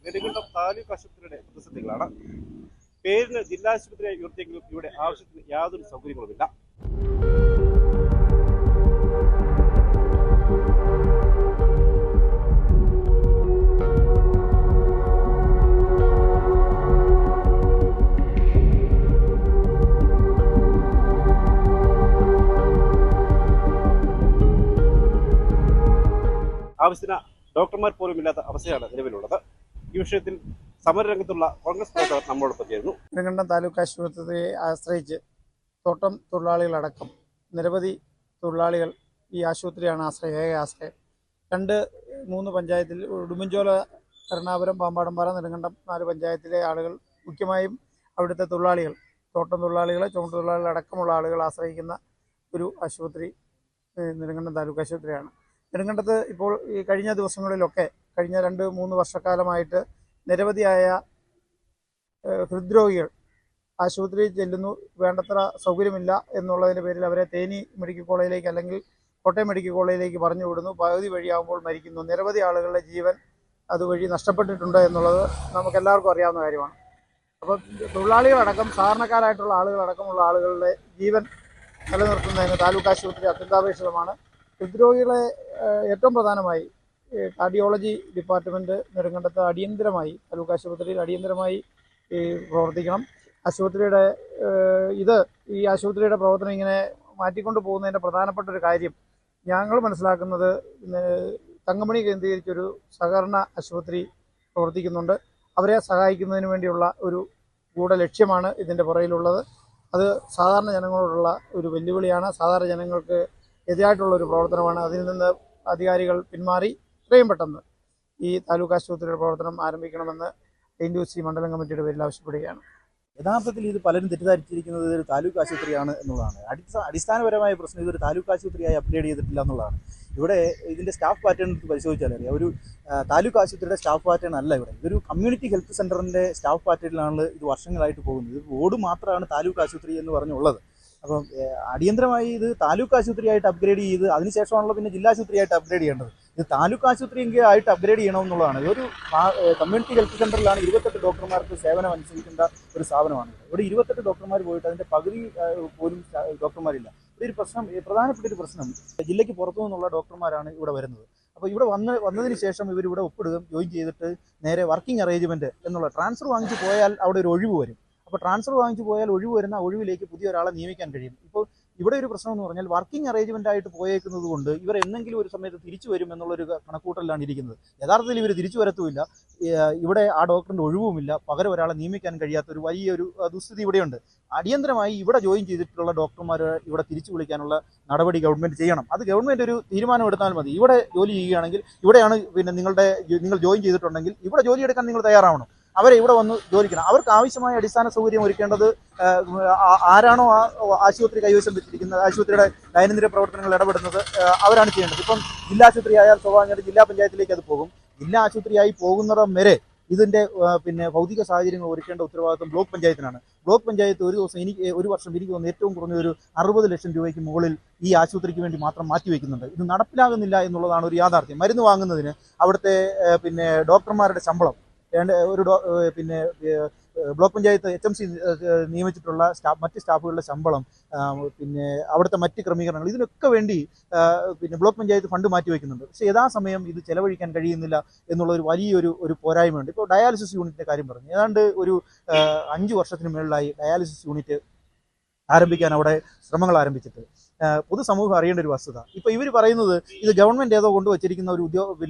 നെടുങ്കണ്ടം താലൂക്ക് ആശുപത്രിയുടെ പ്രതിസന്ധികളാണ്. പേരിന് ജില്ലാ ആശുപത്രിയായി ഉയർത്തിയെങ്കിലും ഇവിടെ ആവശ്യത്തിന് യാതൊരു സൗകര്യങ്ങളുമില്ല. ആവശ്യത്തിന് ഡോക്ടർമാർ പോലും ഇല്ലാത്ത അവസ്ഥയാണ് നിലവിലുള്ളത്. ഈ വിഷയത്തിൽ സമരരംഗത്തുള്ള കോൺഗ്രസ് നേതാക്കൾ നമ്മളോടൊപ്പം ചേരുന്നു. നെടുങ്കണ്ടം താലൂക്ക് ആശുപത്രിയെ ആശ്രയിച്ച് തോട്ടം തൊഴിലാളികളടക്കം നിരവധി തൊഴിലാളികൾ ഈ ആശുപത്രിയാണ് ഏക ആശ്രയം. 2-3 പഞ്ചായത്തിൽ ഉടുമ്പൻചോല, കരുണാപുരം, പാമ്പാടംപാറ, നെടുങ്കണ്ടം 4 പഞ്ചായത്തിലെ ആളുകൾ, മുഖ്യമായും അവിടുത്തെ തൊഴിലാളികൾ, തോട്ടം തൊഴിലാളികൾ, ചുമട്ട് തൊഴിലാളികൾ അടക്കമുള്ള ആളുകൾ ആശ്രയിക്കുന്ന ഒരു ആശുപത്രി നെടുങ്കണ്ടം താലൂക്ക് ആശുപത്രിയാണ്. നെടുങ്കണ്ടത്ത് ഇപ്പോൾ ഈ കഴിഞ്ഞ ദിവസങ്ങളിലൊക്കെ, കഴിഞ്ഞ 2-3 വർഷക്കാലമായിട്ട് നിരവധിയായ ഹൃദ്രോഗികൾ ആശുപത്രിയിൽ ചെല്ലുന്നു. വേണ്ടത്ര സൗകര്യമില്ല എന്നുള്ളതിൻ്റെ പേരിൽ അവരെ തേനി മെഡിക്കൽ കോളേജിലേക്ക് അല്ലെങ്കിൽ കോട്ടയം മെഡിക്കൽ കോളേജിലേക്ക് പറഞ്ഞു വിടുന്നു. പകുതി വഴിയാകുമ്പോൾ മരിക്കുന്നു. നിരവധി ആളുകളുടെ ജീവൻ അതുവഴി നഷ്ടപ്പെട്ടിട്ടുണ്ട് എന്നുള്ളത് നമുക്കെല്ലാവർക്കും അറിയാവുന്ന കാര്യമാണ്. അപ്പം തൊഴിലാളികളടക്കം, സാധാരണക്കാരായിട്ടുള്ള ആളുകളടക്കമുള്ള ആളുകളുടെ ജീവൻ നിലനിർത്തുന്നതിന് താലൂക്ക് ആശുപത്രി അത്യന്താപേക്ഷിതമാണ്. ഹൃദ്രോഗികളെ ഏറ്റവും പ്രധാനമായി കാർഡിയോളജി ഡിപ്പാർട്ട്മെൻറ്റ് നെടുങ്കണ്ടത്ത് അടിയന്തരമായി, താലൂക്ക് ആശുപത്രിയിൽ അടിയന്തരമായി പ്രവർത്തിക്കണം. ആശുപത്രിയുടെ ഈ ആശുപത്രിയുടെ പ്രവർത്തനം ഇങ്ങനെ മാറ്റിക്കൊണ്ട് പോകുന്നതിൻ്റെ പ്രധാനപ്പെട്ട ഒരു കാര്യം ഞങ്ങൾ മനസ്സിലാക്കുന്നത്, തങ്കമണി കേന്ദ്രീകരിച്ചൊരു സഹകരണ ആശുപത്രി പ്രവർത്തിക്കുന്നുണ്ട്. അവരെ സഹായിക്കുന്നതിന് വേണ്ടിയുള്ള ഒരു ഗൂഢലക്ഷ്യമാണ് ഇതിൻ്റെ പുറകിലുള്ളത്. അത് സാധാരണ ജനങ്ങളോടുള്ള ഒരു വെല്ലുവിളിയാണ്. സാധാരണ ജനങ്ങൾക്ക് എതിരായിട്ടുള്ള ഒരു പ്രവർത്തനമാണ്. അതിൽ നിന്ന് അധികാരികൾ പിന്മാറി എത്രയും പെട്ടെന്ന് ഈ താലൂക്ക് ആശുപത്രിയുടെ പ്രവർത്തനം ആരംഭിക്കണമെന്ന് NUC മണ്ഡലം കമ്മിറ്റിയുടെ പേരിൽ ആവശ്യപ്പെടുകയാണ്. യഥാർത്ഥത്തിൽ ഇത് പലരും തെറ്റിദ്ധരിച്ചിരിക്കുന്നത് ഒരു താലൂക്ക് ആശുപത്രിയാണ് എന്നുള്ളതാണ്. അടിസ്ഥാനപരമായ പ്രശ്നം ഇതൊരു താലൂക്ക് ആശുപത്രിയായി അപ്ഗ്രേഡ് ചെയ്തിട്ടില്ല എന്നുള്ളതാണ്. ഇവിടെ ഇതിൻ്റെ സ്റ്റാഫ് പാറ്റേൺ പരിശോധിച്ചാൽ അറിയാം, ഒരു താലൂക്ക് ആശുപത്രിയുടെ സ്റ്റാഫ് പാറ്റേൺ അല്ല ഇവിടെ. ഇതൊരു കമ്മ്യൂണിറ്റി ഹെൽത്ത് സെൻ്ററിൻ്റെ സ്റ്റാഫ് പാറ്റേണിലാണ് ഇത് വർഷങ്ങളായിട്ട് പോകുന്നത്. ഇത് ബോർഡ് മാത്രമാണ് താലൂക്ക് ആശുപത്രി എന്ന് പറഞ്ഞുള്ളത്. അപ്പം അടിയന്തരമായി ഇത് താലൂക്ക് ആശുപത്രിയായിട്ട് അപ്ഗ്രേഡ് ചെയ്ത് അതിനുശേഷമാണല്ലോ പിന്നെ ജില്ലാ ആശുപത്രിയായിട്ട് അപ്ഗ്രേഡ് ചെയ്യേണ്ടത്. ഇത് താലൂക്ക് ആശുപത്രി ആയിട്ട് അപ്ഗ്രേഡ് ചെയ്യണമെന്നുള്ളതാണ്. ഇതൊരു കമ്മ്യൂണിറ്റി ഹെൽത്ത് സെൻ്ററിലാണ് 28 ഡോക്ടർമാർക്ക് സേവനം അനുസരിക്കേണ്ട ഒരു സ്ഥാപനമാണ്. ഇവിടെ 28 ഡോക്ടർമാർ പോയിട്ട് അതിൻ്റെ പകുതി പോലും ഡോക്ടർമാരില്ല. ഇവിടെ ഒരു പ്രശ്നം, പ്രധാനപ്പെട്ട ഒരു പ്രശ്നം, ജില്ലയ്ക്ക് പുറത്തു നിന്നുള്ള ഡോക്ടർമാരാണ് ഇവിടെ വരുന്നത്. അപ്പോൾ ഇവിടെ വന്നതിന് ശേഷം ഇവരിവിടെ ഒപ്പിടുകയും ജോയിൻ ചെയ്തിട്ട് നേരെ വർക്കിംഗ് അറേഞ്ച്മെൻറ്റ് എന്നുള്ള ട്രാൻസ്ഫർ വാങ്ങിച്ച് പോയാൽ അവിടെ ഒരു ഒഴിവ് വരും. അപ്പോൾ ട്രാൻസ്ഫർ വാങ്ങിച്ച് പോയാൽ ഒഴിവ് ഒഴിവിലേക്ക് പുതിയ ഒരാളെ നിയമിക്കാൻ കഴിയും. ഇപ്പോൾ ഇവിടെ ഒരു പ്രശ്നം എന്ന് പറഞ്ഞാൽ വർക്കിംഗ് അറേഞ്ച്മെൻ്റ് ആയിട്ട് പോയേക്കുന്നത് കൊണ്ട് ഇവർ എന്നെങ്കിലും ഒരു സമയത്ത് തിരിച്ചു വരും എന്നുള്ളൊരു കണക്കൂട്ടലാണ് ഇരിക്കുന്നത്. യഥാർത്ഥത്തിൽ ഇവർ തിരിച്ചു വരത്തുമില്ല. ഇവിടെ ആ ഡോക്ടറിൻ്റെ ഒഴിവുമില്ല. പകരം ഒരാളെ നിയമിക്കാൻ കഴിയാത്തൊരു വലിയൊരു ദുസ്ഥിതി ഇവിടെയുണ്ട്. അടിയന്തരമായി ഇവിടെ ജോയിൻ ചെയ്തിട്ടുള്ള ഡോക്ടർമാരെ ഇവിടെ തിരിച്ചു വിളിക്കാനുള്ള നടപടി ഗവൺമെൻറ് ചെയ്യണം. അത് ഗവൺമെൻറ് ഒരു തീരുമാനം എടുത്താൽ മതി. ഇവിടെ ജോലി ചെയ്യുകയാണെങ്കിൽ, ഇവിടെയാണ് പിന്നെ നിങ്ങൾ ജോയിൻ ചെയ്തിട്ടുണ്ടെങ്കിൽ ഇവിടെ ജോലി എടുക്കാൻ നിങ്ങൾ തയ്യാറാവണം. അവരെ ഇവിടെ വന്ന് ജോലിക്കണം. അവർക്ക് ആവശ്യമായ അടിസ്ഥാന സൗകര്യം ഒരുക്കേണ്ടത് ആരാണോ ആ ആശുപത്രി കൈവശം വെച്ചിരിക്കുന്നത്, ആശുപത്രിയുടെ ദൈനംദിന പ്രവർത്തനങ്ങൾ ഇടപെടുന്നത് അവരാണ് ചെയ്യേണ്ടത്. ഇപ്പം ജില്ലാ ആശുപത്രി ആയാൽ സ്വാഭാവികമായിട്ട് ജില്ലാ പഞ്ചായത്തിലേക്ക് അത് പോകും. ജില്ലാ ആശുപത്രിയായി പോകുന്നിടം വരെ ഇതിൻ്റെ പിന്നെ ഭൗതിക സാഹചര്യങ്ങൾ ഒരുക്കേണ്ട ഉത്തരവാദിത്വം ബ്ലോക്ക് പഞ്ചായത്തിനാണ്. ബ്ലോക്ക് പഞ്ചായത്ത് ഒരു വർഷം എനിക്ക് തോന്നുന്നു ഏറ്റവും കുറഞ്ഞ ഒരു 60 ലക്ഷം രൂപയ്ക്ക് മുകളിൽ ഈ ആശുപത്രിക്ക് വേണ്ടി മാത്രം മാറ്റിവെക്കുന്നുണ്ട്. ഇത് നടപ്പിലാകുന്നില്ല എന്നുള്ളതാണ് ഒരു യാഥാർത്ഥ്യം. മരുന്ന് വാങ്ങുന്നതിന് അവിടുത്തെ പിന്നെ ഡോക്ടർമാരുടെ ശമ്പളം, പിന്നെ ബ്ലോക്ക് പഞ്ചായത്ത് HMC നിയമിച്ചിട്ടുള്ള മറ്റ് സ്റ്റാഫുകളുടെ ശമ്പളം, പിന്നെ അവിടുത്തെ മറ്റ് ക്രമീകരണങ്ങൾ, ഇതിനൊക്കെ വേണ്ടി പിന്നെ ബ്ലോക്ക് പഞ്ചായത്ത് ഫണ്ട് മാറ്റിവെക്കുന്നുണ്ട്. പക്ഷേ യഥാസമയം ഇത് ചെലവഴിക്കാൻ കഴിയുന്നില്ല എന്നുള്ള ഒരു വലിയൊരു പോരായ്മയുണ്ട്. ഇപ്പോൾ ഡയാലിസിസ് യൂണിറ്റിൻ്റെ കാര്യം പറഞ്ഞു. ഏതാണ്ട് ഒരു 5 വർഷത്തിന് മുകളിലായി ഡയാലിസിസ് യൂണിറ്റ് ആരംഭിക്കാൻ അവിടെ ശ്രമങ്ങൾ ആരംഭിച്ചിട്ട്. പൊതുസമൂഹം അറിയേണ്ട ഒരു വസ്തുത, ഇപ്പോൾ ഇവർ പറയുന്നത് ഇത് ഗവൺമെൻറ് ഏതോ കൊണ്ടുവച്ചിരിക്കുന്ന ഒരു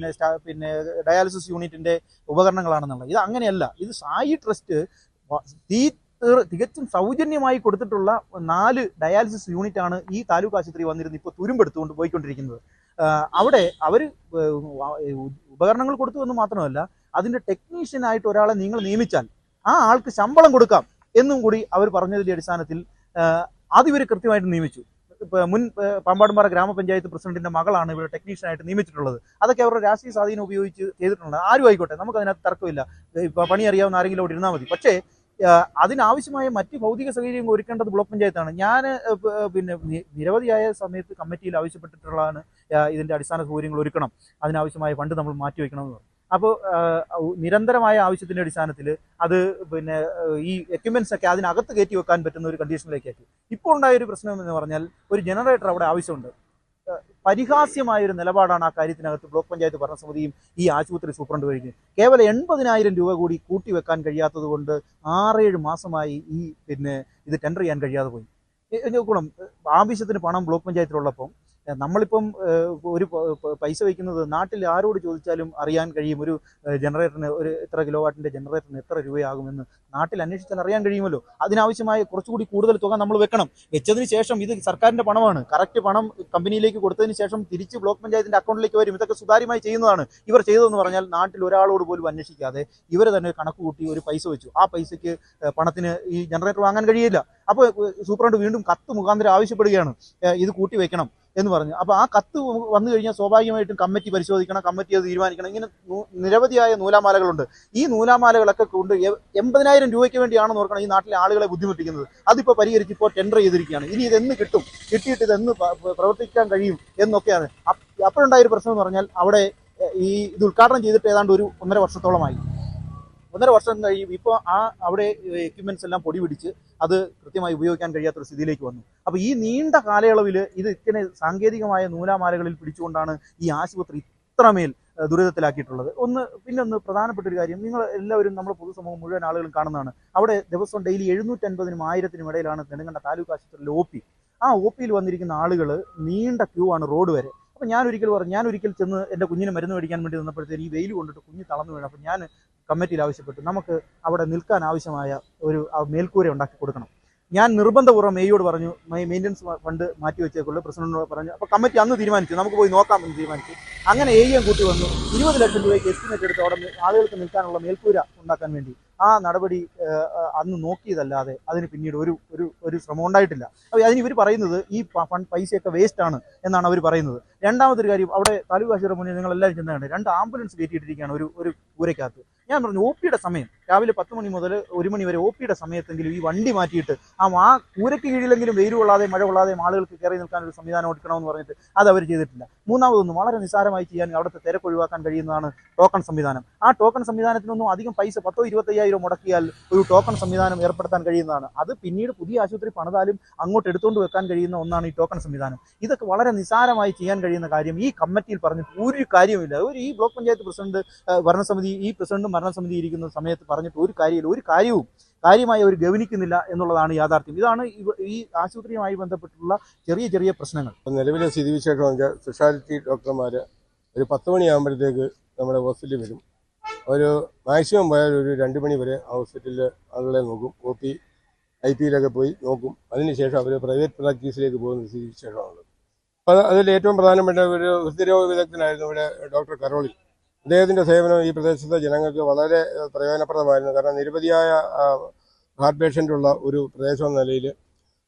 പിന്നെ ഡയാലിസിസ് യൂണിറ്റിൻ്റെ ഉപകരണങ്ങളാണെന്നുള്ളത്. ഇത് അങ്ങനെയല്ല. ഇത് സായി ട്രസ്റ്റ് തികച്ചും സൗജന്യമായി കൊടുത്തിട്ടുള്ള 4 ഡയാലിസിസ് യൂണിറ്റാണ് ഈ താലൂക്ക് ആശുപത്രി വന്നിരുന്ന് ഇപ്പോൾ തുരുമ്പെടുത്തുകൊണ്ട് പോയിക്കൊണ്ടിരിക്കുന്നത്. അവിടെ അവർ ഉപകരണങ്ങൾ കൊടുത്തു എന്ന് മാത്രമല്ല, അതിൻ്റെ ടെക്നീഷ്യനായിട്ട് ഒരാളെ നിങ്ങൾ നിയമിച്ചാൽ ആ ആൾക്ക് ശമ്പളം കൊടുക്കാം എന്നും കൂടി അവർ പറഞ്ഞതിൻ്റെ അടിസ്ഥാനത്തിൽ അതിവർ കൃത്യമായിട്ട് നിയമിച്ചു. മുൻ പാമ്പാടുംപാറ ഗ്രാമപഞ്ചായത്ത് പ്രസിഡന്റിന്റെ മകളാണ് ഇവിടെ ടെക്നീഷ്യനായിട്ട് നിയമിച്ചിട്ടുള്ളത്. അതൊക്കെ അവരുടെ രാഷ്ട്രീയ സ്വാധീനം ഉപയോഗിച്ച് ചെയ്തിട്ടുണ്ട്. ആരും ആയിക്കോട്ടെ, നമുക്കതിനകത്ത് തർക്കമില്ല. പണി അറിയാവുന്ന ആരെങ്കിലും അവിടെ ഇരുന്നാൽ മതി. പക്ഷേ അതിനാവശ്യമായ മറ്റ് ഭൗതിക സൗകര്യങ്ങൾ ഒരുക്കേണ്ടത് ബ്ലോക്ക് പഞ്ചായത്താണ്. ഞാൻ പിന്നെ നിരവധിയായ സമയത്ത് കമ്മിറ്റിയിൽ ആവശ്യപ്പെട്ടിട്ടുള്ളതാണ് ഇതിൻ്റെ അടിസ്ഥാന സൗകര്യങ്ങൾ ഒരുക്കണം, അതിനാവശ്യമായ ഫണ്ട് നമ്മൾ മാറ്റിവെക്കണമെന്ന് പറഞ്ഞു. അപ്പോൾ നിരന്തരമായ ആവശ്യത്തിന്റെ അടിസ്ഥാനത്തിൽ അത് പിന്നെ ഈ എക്യുപ്മെന്റ്സ് ഒക്കെ അതിനകത്ത് കയറ്റി വെക്കാൻ പറ്റുന്ന ഒരു കണ്ടീഷനിലേക്കാക്കി. ഇപ്പോൾ ഉണ്ടായ ഒരു പ്രശ്നം എന്ന് പറഞ്ഞാൽ ഒരു ജനറേറ്റർ അവിടെ ആവശ്യമുണ്ട്. പരിഹാസ്യമായ ഒരു നിലപാടാണ് ആ കാര്യത്തിനകത്ത് ബ്ലോക്ക് പഞ്ചായത്ത് ഭരണസമിതിയും ഈ ആശുപത്രി സൂപ്രണ്ട് കഴിഞ്ഞ് കേവലം 80,000 രൂപ കൂടി കൂട്ടിവെക്കാൻ കഴിയാത്തത് കൊണ്ട് 6-7 മാസമായി ഈ ഇത് ടെൻഡർ ചെയ്യാൻ കഴിയാതെ പോയി. നോക്കണം, ആവശ്യത്തിന് പണം ബ്ലോക്ക് പഞ്ചായത്തിലുള്ളപ്പം നമ്മളിപ്പം ഒരു പൈസ വയ്ക്കുന്നത് നാട്ടിൽ ആരോട് ചോദിച്ചാലും അറിയാൻ കഴിയും. ഒരു ജനറേറ്ററിന് ഒരു ഇത്ര കിലോ വാട്ടിന്റെ ജനറേറ്ററിന് എത്ര രൂപയാകുമെന്ന് നാട്ടിൽ അന്വേഷിച്ചാൽ അറിയാൻ കഴിയുമല്ലോ. അതിനാവശ്യമായ കുറച്ചുകൂടി കൂടുതൽ തുക നമ്മൾ വെക്കണം. വെച്ചതിന് ശേഷം ഇത് സർക്കാരിന്റെ പണമാണ്, കറക്റ്റ് പണം കമ്പനിയിലേക്ക് കൊടുത്തതിന് ശേഷം തിരിച്ച് ബ്ലോക്ക് പഞ്ചായത്തിന്റെ അക്കൗണ്ടിലേക്ക് വരും. ഇതൊക്കെ സുതാര്യമായി ചെയ്യുന്നതാണ്. ഇവർ ചെയ്തതെന്ന് പറഞ്ഞാൽ നാട്ടിൽ ഒരാളോട് പോലും അന്വേഷിക്കാതെ ഇവർ തന്നെ കണക്ക് കൂട്ടി ഒരു പൈസ വെച്ചു. ആ പൈസയ്ക്ക് പണത്തിന് ഈ ജനറേറ്റർ വാങ്ങാൻ കഴിയില്ല. അപ്പോൾ സൂപ്രണ്ട് വീണ്ടും കത്ത് മുഖാന്തരം ആവശ്യപ്പെടുകയാണ് ഇത് കൂട്ടി വെക്കണം എന്ന് പറഞ്ഞു. അപ്പോൾ ആ കത്ത് വന്നു കഴിഞ്ഞാൽ സ്വാഭാവികമായിട്ടും കമ്മിറ്റി പരിശോധിക്കണം, കമ്മിറ്റി അത് തീരുമാനിക്കണം. ഇങ്ങനെ നിരവധിയായ നൂലാമാലകളുണ്ട്. ഈ നൂലാമാലകളൊക്കെ കൊണ്ട് 80,000 രൂപയ്ക്ക് വേണ്ടിയാണെന്ന് ഓർക്കണം ഈ നാട്ടിലെ ആളുകളെ ബുദ്ധിമുട്ടിക്കുന്നത്. അതിപ്പോൾ പരിഹരിച്ച് ഇപ്പോൾ ടെൻഡർ ചെയ്തിരിക്കുകയാണ്. ഇനി ഇതെന്ന് കിട്ടും, കിട്ടിയിട്ട് ഇതെന്ന് പ്രവർത്തിക്കാൻ കഴിയും എന്നൊക്കെയാണ്. അപ്പോഴുണ്ടായൊരു പ്രശ്നം എന്ന് പറഞ്ഞാൽ അവിടെ ഇത് ഉദ്ഘാടനം ചെയ്തിട്ട് ഏതാണ്ട് ഒരു 1.5 വർഷത്തോളമായി. 1.5 വർഷം കഴിയും. ഇപ്പോൾ അവിടെ എക്യുപ്മെന്റ്സ് എല്ലാം പൊടി പിടിച്ച് അത് കൃത്യമായി ഉപയോഗിക്കാൻ കഴിയാത്തൊരു സ്ഥിതിയിലേക്ക് വന്നു. അപ്പോൾ ഈ നീണ്ട കാലയളവിൽ ഇത് ഇങ്ങനെ സാങ്കേതികമായ നൂലാമാലകളിൽ പിടിച്ചുകൊണ്ടാണ് ഈ ആശുപത്രി ഇത്രമേൽ ദുരിതത്തിലാക്കിയിട്ടുള്ളത്. പിന്നെ പ്രധാനപ്പെട്ട ഒരു കാര്യം, നിങ്ങൾ എല്ലാവരും നമ്മുടെ പൊതുസമൂഹം മുഴുവൻ ആളുകളും കാണുന്നതാണ്. അവിടെ ദിവസവും ഡെയിലി 750-നും 1000-നും ഇടയിലാണ് നെടുങ്കണ്ട താലൂക്ക് ആശുപത്രിയിലെ OP. ആ OPയിൽ വന്നിരിക്കുന്ന ആളുകൾ നീണ്ട ക്യൂ ആണ് റോഡ് വരെ. അപ്പോൾ ഞാൻ ഒരിക്കൽ ചെന്ന് എൻ്റെ കുഞ്ഞിന് മരുന്ന് മേടിക്കാൻ വേണ്ടി നിന്നപ്പോഴത്തേക്ക് ഈ വെയിൽ കൊണ്ടിട്ട് കുഞ്ഞ് തളർന്നു വീണു. അപ്പോൾ ഞാൻ കമ്മിറ്റിയിൽ ആവശ്യപ്പെട്ടു നമുക്ക് അവിടെ നിൽക്കാൻ ആവശ്യമായ ഒരു മേൽക്കൂര ഉണ്ടാക്കി കൊടുക്കണം. ഞാൻ നിർബന്ധപൂർവ്വം മേയോട് പറഞ്ഞു മെയിൻ്റനൻസ് ഫണ്ട് മാറ്റി വെച്ചേക്കുള്ളൂ. പ്രസിഡന്റിനോട് പറഞ്ഞു. അപ്പോൾ കമ്മിറ്റി അന്ന് തീരുമാനിച്ചു നമുക്ക് പോയി നോക്കാമെന്ന് തീരുമാനിച്ചു. അങ്ങനെ AEM കൂട്ടി വന്നു. 20 ലക്ഷം രൂപയ്ക്ക് എസ്റ്റിമേറ്റ് എടുത്ത് അവിടെ ആളുകൾക്ക് നിൽക്കാനുള്ള മേൽക്കൂര ഉണ്ടാക്കാൻ വേണ്ടി. ആ നടപടി അന്ന് നോക്കിയതല്ലാതെ അതിന് പിന്നീട് ഒരു ശ്രമം ഉണ്ടായിട്ടില്ല. അപ്പോൾ അതിന് ഇവർ പറയുന്നത് ഈ പൈസയൊക്കെ വേസ്റ്റ് ആണ് എന്നാണ് അവർ പറയുന്നത്. രണ്ടാമതൊരു കാര്യം, അവിടെ താലൂക്ക് ആശുപത്രി മുന്നിൽ നിങ്ങളെല്ലാവരും ചെന്നാണ് 2 ആംബുലൻസ് കയറ്റിയിട്ടിരിക്കുകയാണ് ഒരു കൂരയ്ക്കകത്ത്. ഞാൻ പറഞ്ഞു OPയുടെ സമയം രാവിലെ 10 മണി മുതൽ 1 മണി വരെ OPയുടെ സമയത്തെങ്കിലും ഈ വണ്ടി മാറ്റിയിട്ട് ആ കൂരയ്ക്ക് കീഴിലെങ്കിലും വെയിൽ കൊള്ളാതെ മഴ കൊള്ളാതെ ആളുകൾക്ക് കയറി നിൽക്കാൻ ഒരു സംവിധാനം ഒരുക്കണമെന്ന് പറഞ്ഞിട്ട് അത് അവർ ചെയ്തിട്ടില്ല. മൂന്നാമതൊന്നും വളരെ നിസ്സാരമായി ചെയ്യാൻ അവിടുത്തെ തിരക്ക് ഒഴിവാക്കാൻ കഴിയുന്നതാണ് ടോക്കൺ സംവിധാനം. ആ ടോക്കൺ സംവിധാനത്തിനൊന്നും അധികം പൈസ 10-25,000 മുടക്കിയാൽ ഒരു ടോക്കൺ സംവിധാനം ഏർപ്പെടുത്താൻ കഴിയുന്നതാണ്. അത് പിന്നീട് പുതിയ ആശുപത്രി പണിതാലും അങ്ങോട്ട് എടുത്തുകൊണ്ട് വെക്കാൻ കഴിയുന്ന ഒന്നാണ് ഈ ടോക്കൺ സംവിധാനം. ഇതൊക്കെ വളരെ നിസ്സാരമായി ചെയ്യാൻ കഴിയുന്ന കാര്യം ഈ കമ്മിറ്റിയിൽ പറഞ്ഞിട്ട് ഒരു കാര്യമില്ല. ഈ ബ്ലോക്ക് പഞ്ചായത്ത് പ്രസിഡന്റ് ഭരണസമിതി ഈ പ്രസിഡന്റും ഭരണസമിതി ഇരിക്കുന്ന സമയത്ത് പറഞ്ഞിട്ട് ഒരു കാര്യവും കാര്യമായി അവർ ഗവനിക്കുന്നില്ല എന്നുള്ളതാണ് യാഥാർത്ഥ്യം. ഇതാണ് ഈ ആശുപത്രിയുമായി ബന്ധപ്പെട്ടുള്ള ചെറിയ പ്രശ്നങ്ങൾ. നിലവിലെ സ്ഥിതിവിശേഷം സ്പെഷ്യാലിറ്റി ഡോക്ടർമാർ ഒരു 10 മണിയാകുമ്പോഴത്തേക്ക് നമ്മുടെ ഹോസ്പിറ്റലിൽ വരും. ഒരു മാക്സിമം പോയാൽ ഒരു 2 മണി വരെ ഹോസ്പിറ്റലിൽ ആളുകളെ നോക്കും. OP IP-യിലൊക്കെ പോയി നോക്കും. അതിനുശേഷം അവർ പ്രൈവറ്റ് പ്രാക്ടീസിലേക്ക് പോകുന്ന സ്ഥിതിവിശേഷമാണുള്ളത്. അപ്പോൾ അതിൽ ഏറ്റവും പ്രധാനപ്പെട്ട ഒരു ഹൃദ്രോഗ വിദഗ്ധനായിരുന്നു ഇവിടെ ഡോക്ടർ കരോളിൻ. അദ്ദേഹത്തിൻ്റെ സേവനം ഈ പ്രദേശത്തെ ജനങ്ങൾക്ക് വളരെ പ്രയോജനപ്രദമായിരുന്നു. കാരണം നിരവധിയായ ഹാർട്ട് പേഷ്യൻ്റുള്ള ഒരു പ്രദേശം എന്ന നിലയിൽ